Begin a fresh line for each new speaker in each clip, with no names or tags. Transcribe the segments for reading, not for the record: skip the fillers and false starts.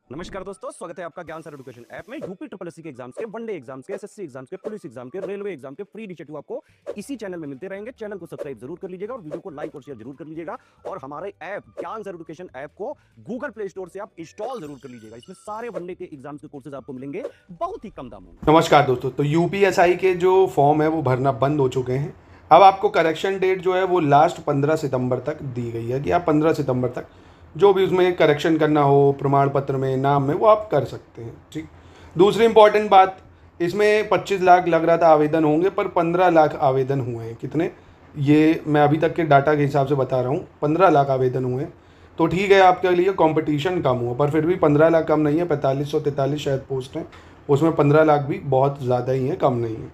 नमस्कार दोस्तों, स्वागत है आपका ज्ञान सर एजुकेशन ऐप में। यूपी ट्रिपल एससी के एग्जाम्स के, वनडे एग्जाम्स के, एसएससी एग्जाम्स के, पुलिस एग्जाम के, रेलवे एग्जाम के फ्री इनिशिएटिव आपको इसी चैनल में मिलते रहेंगे। चैनल को सब्सक्राइब जरूर कर लीजिएगा और वीडियो को लाइक और शेयर जरूर कर लीजिएगा। और हमारे ऐप ज्ञान सर एजुकेशन ऐप को गूगल प्ले स्टोर से आप इंस्टॉल जरूर कर लीजिएगा। इसमें सारे वनडे के एग्जाम्स के कोर्सेज आपको मिलेंगे बहुत ही कम दामों में।
नमस्कार दोस्तों। तो यूपीएसआई के जो फॉर्म है वो भरना बंद हो चुके हैं। अब आपको करेक्शन डेट जो है वो लास्ट 15 सितंबर तक दी गई है कि आप 15 सितंबर तक जो भी उसमें करेक्शन करना हो प्रमाण पत्र में, नाम में, वो आप कर सकते हैं। ठीक। दूसरी इंपॉर्टेंट बात, इसमें 25 लाख लग रहा था आवेदन होंगे, पर 15 लाख आवेदन हुए हैं। कितने, ये मैं अभी तक के डाटा के हिसाब से बता रहा हूँ, 15 लाख आवेदन हुए हैं। तो ठीक है, आपके लिए कंपटीशन कम हुआ, पर फिर भी 15 लाख कम नहीं है। 4543 शायद पोस्ट हैं, उसमें 15 लाख भी बहुत ज़्यादा ही है, कम नहीं है।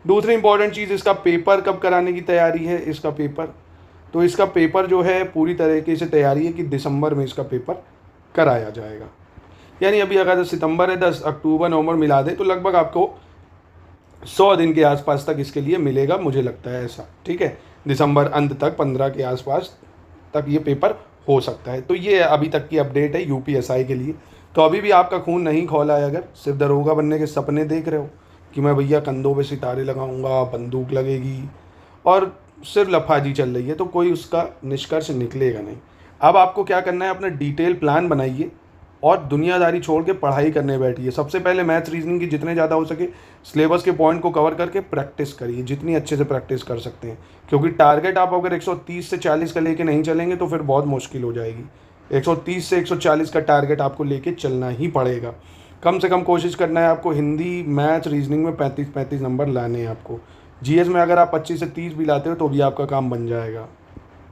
दूसरी इंपॉर्टेंट चीज़, इसका पेपर कब कराने की तैयारी है। इसका पेपर जो है पूरी तरीके से तैयारी है कि दिसंबर में इसका पेपर कराया जाएगा। यानी अभी अगर 10 सितंबर है, 10 अक्टूबर नवंबर मिला दें तो लगभग आपको 100 दिन के आसपास तक इसके लिए मिलेगा, मुझे लगता है ऐसा। ठीक है, दिसंबर अंत तक 15 के आसपास तक ये पेपर हो सकता है। तो ये अभी तक की अपडेट है यूपीएसआई के लिए। तो अभी भी आपका खून नहीं खौला है, अगर सिर्फ दरोगा बनने के सपने देख रहे हो कि मैं भैया कंधों पे सितारे लगाऊंगा, बंदूक लगेगी और सिर्फ लफाजी चल रही है, तो कोई उसका निष्कर्ष निकलेगा नहीं। अब आपको क्या करना है, अपना डिटेल प्लान बनाइए और दुनियादारी छोड़ के पढ़ाई करने बैठिए। सबसे पहले मैथ्स रीजनिंग की जितने ज़्यादा हो सके सिलेबस के पॉइंट को कवर करके प्रैक्टिस करिए, जितनी अच्छे से प्रैक्टिस कर सकते हैं। क्योंकि टारगेट आप अगर 130 से 40 का लेके नहीं चलेंगे तो फिर बहुत मुश्किल हो जाएगी। 130 से 140 का टारगेट आपको लेके चलना ही पड़ेगा। कम से कम कोशिश करना है आपको हिंदी, मैथ्स, रीजनिंग में 35-35 नंबर लाने हैं आपको। जीएस में अगर आप 25 से 30 भी लाते हो तो भी आपका काम बन जाएगा।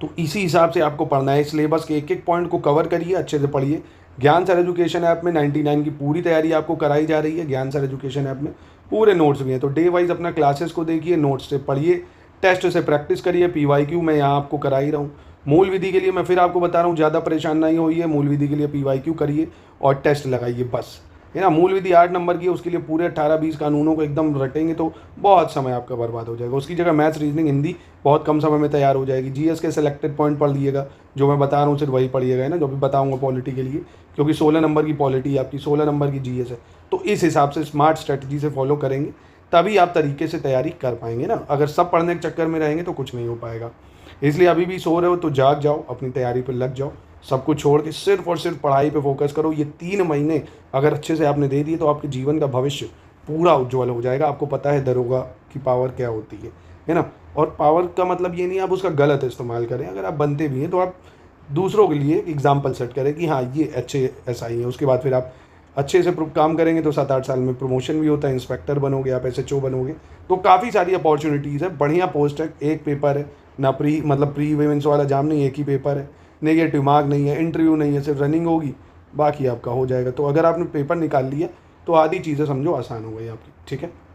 तो इसी हिसाब से आपको पढ़ना है। सिलेबस के एक एक पॉइंट को कवर करिए, अच्छे से पढ़िए। ज्ञान सर एजुकेशन ऐप में 99 की पूरी तैयारी आपको कराई जा रही है। ज्ञान सर एजुकेशन ऐप में पूरे नोट्स भी हैं, तो डे वाइज अपना क्लासेस को देखिए, नोट्स से पढ़िए, टेस्ट से प्रैक्टिस करिए। पीवाईक्यू मैं यहाँ आपको करा ही रहा हूँ। मूल विधि के लिए मैं फिर आपको बता रहा हूँ, ज़्यादा परेशान नहीं होइए। मूल विधि के लिए पीवाईक्यू करिए और टेस्ट लगाइए, बस है ना। मूल विधि 8 नंबर की है, उसके लिए पूरे 18-20 कानूनों को एकदम रटेंगे तो बहुत समय आपका बर्बाद हो जाएगा। उसकी जगह मैथ्स, रीजनिंग, हिंदी बहुत कम समय में तैयार हो जाएगी। जीएस के सेलेक्टेड पॉइंट पढ़ लीजिएगा, जो मैं बता रहा हूँ सिर्फ वही पढ़िएगा, है ना, जो भी बताऊँगा पॉलिटी के लिए, क्योंकि 16 नंबर की पॉलिटी आपकी, 16 नंबर की जीएस है। तो इस हिसाब से स्मार्ट स्ट्रेटजी से फॉलो करेंगे तभी आप तरीके से तैयारी कर पाएंगे ना। अगर सब पढ़ने के चक्कर में रहेंगे तो कुछ नहीं हो पाएगा। इसलिए अभी भी सो रहे हो तो जाग जाओ, अपनी तैयारी पर लग जाओ। सब कुछ छोड़ के सिर्फ और सिर्फ पढ़ाई पे फोकस करो। ये 3 महीने अगर अच्छे से आपने दे दिए तो आपके जीवन का भविष्य पूरा उज्जवल हो जाएगा। आपको पता है दरोगा की पावर क्या होती है ना। और पावर का मतलब ये नहीं आप उसका गलत इस्तेमाल करें। अगर आप बनते भी हैं तो आप दूसरों के लिए एग्जाम्पल सेट करें कि हाँ ये अच्छे एसआई हैं। उसके बाद फिर आप अच्छे से काम करेंगे तो 7-8 साल में प्रमोशन भी होता है, इंस्पेक्टर बनोगे, आप एसएचओ बनोगे। तो काफ़ी सारी अपॉर्चुनिटीज़ है, बढ़िया पोस्ट है। एक पेपर है ना, प्री वेमेंस वाला जाम नहीं, एक ही पेपर है। नेगेटिव मार्क नहीं है, इंटरव्यू नहीं है, सिर्फ रनिंग होगी, बाकी आपका हो जाएगा। तो अगर आपने पेपर निकाल लिया तो आधी चीज़ें समझो आसान हो गई आपकी। ठीक है।